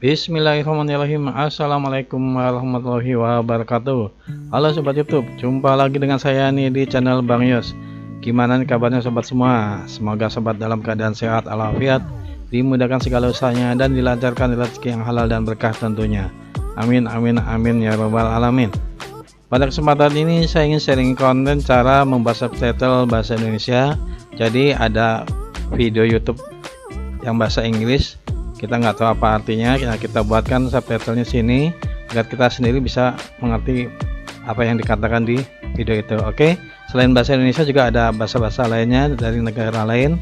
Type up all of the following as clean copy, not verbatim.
Bismillahirrahmanirrahim. Assalamualaikum warahmatullahi wabarakatuh. Halo sobat YouTube, jumpa lagi dengan saya nih di channel Bang Yos. Gimana nih kabarnya sobat semua? Semoga sobat dalam keadaan sehat walafiat, dimudahkan segala usahanya dan dilancarkan rezeki yang halal dan berkah tentunya. Amin amin amin ya robbal alamin. Pada kesempatan ini saya ingin sharing konten cara membuat subtitle bahasa Indonesia. Jadi ada video YouTube yang bahasa Inggris, kita nggak tahu apa artinya, kita buatkan subtitlenya sini agar kita sendiri bisa mengerti apa yang dikatakan di video itu. Oke, selain bahasa Indonesia juga ada bahasa-bahasa lainnya dari negara lain.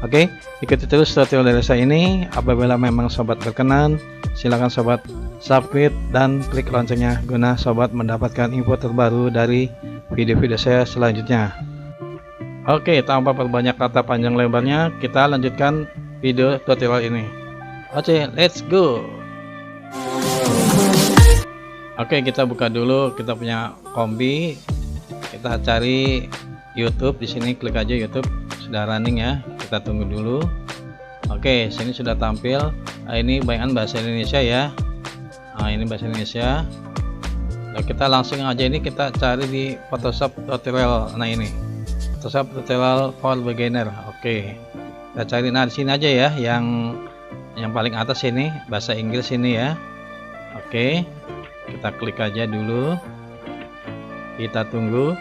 Oke, ikuti terus tutorial dari saya ini. Apabila memang sobat berkenan, silakan sobat subscribe dan klik loncengnya guna sobat mendapatkan info terbaru dari video-video saya selanjutnya. Oke, tanpa perbanyak kata panjang lebarnya, kita lanjutkan video tutorial ini. Oke, let's go. Oke, kita buka dulu kita punya kombi. Kita cari YouTube di sini, klik aja YouTube. Sudah running ya. Kita tunggu dulu. Oke, sini sudah tampil. Nah, ini bayangan bahasa Indonesia ya. Nah, ini bahasa Indonesia. Nah, kita langsung aja ini kita cari di Photoshop tutorial. Nah, ini Photoshop tutorial for beginner. Oke. Kita cari di sini aja ya, yang paling atas ini bahasa Inggris ini ya. Oke, kita klik aja dulu, kita tunggu.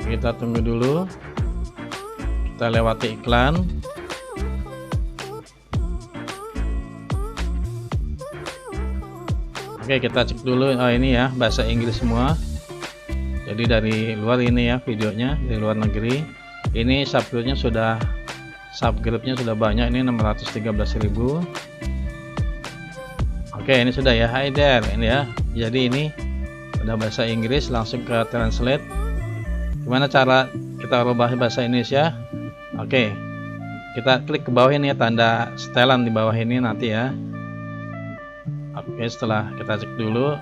Kita tunggu dulu, kita lewati iklan. Oke, kita cek dulu. Oh, ini ya bahasa Inggris semua. Jadi dari luar ini ya videonya, dari luar negeri. Ini subscribe-nya sudah banyak, ini 613.000. Oke, ini sudah ya. Hi there, ini ya. Jadi ini udah bahasa Inggris, langsung ke translate. Gimana cara kita rubah bahasa Indonesia? Oke, kita klik ke bawah ini ya, tanda setelan di bawah ini nanti ya. Oke, setelah kita cek dulu,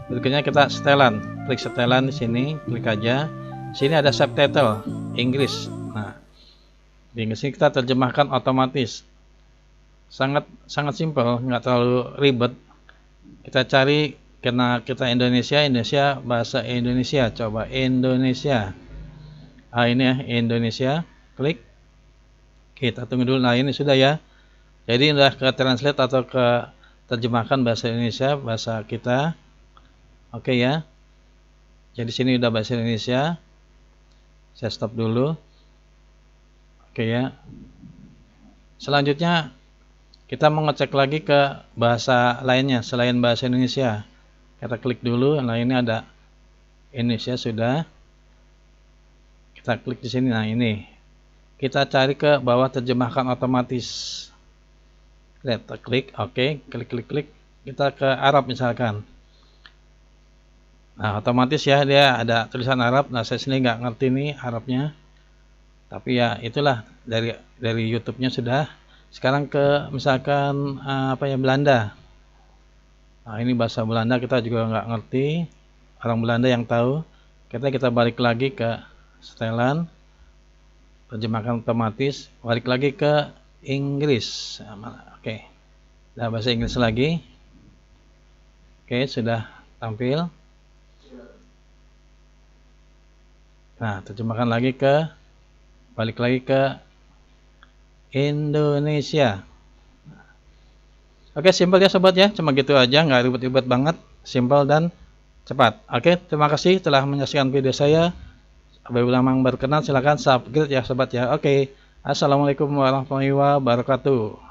berikutnya kita setelan, klik setelan di sini, klik aja. Sini ada subtitle Inggris. Nah, di Inggris ini kita terjemahkan otomatis. Sangat simpel, nggak terlalu ribet. Kita cari, karena kita Indonesia bahasa Indonesia. Coba Indonesia. Ah, ini ya Indonesia. Klik. Kita tunggu dulu. Nah, ini sudah ya. Jadi udah ke translate atau ke terjemahkan bahasa Indonesia, bahasa kita. Oke ya. Jadi sini udah bahasa Indonesia. Saya stop dulu. Oke ya. Selanjutnya kita mau ngecek lagi ke bahasa lainnya selain bahasa Indonesia. Kita klik dulu. Nah, ini ada Indonesia sudah. Kita klik di sini. Nah, ini. Kita cari ke bawah terjemahkan otomatis. Kita klik, oke, klik, kita ke Arab misalkan. Nah, otomatis ya dia ada tulisan Arab. Nah, saya sendiri nggak ngerti nih Arabnya, tapi ya itulah dari YouTube-nya sudah. Sekarang ke misalkan Belanda. Nah, ini bahasa Belanda, kita juga nggak ngerti, orang Belanda yang tahu. Kita balik lagi ke setelan, terjemahkan otomatis, balik lagi ke Inggris. Oke, nah, bahasa Inggris lagi. Oke, sudah tampil. Nah, terjemahkan lagi balik lagi ke Indonesia. Oke, simpel ya sobat ya, cuma gitu aja, nggak ribet-ribet banget, simpel dan cepat. Oke, terima kasih telah menyaksikan video saya. Apabila memang berkenan silahkan subscribe ya sobat ya. Oke, assalamualaikum warahmatullahi wabarakatuh.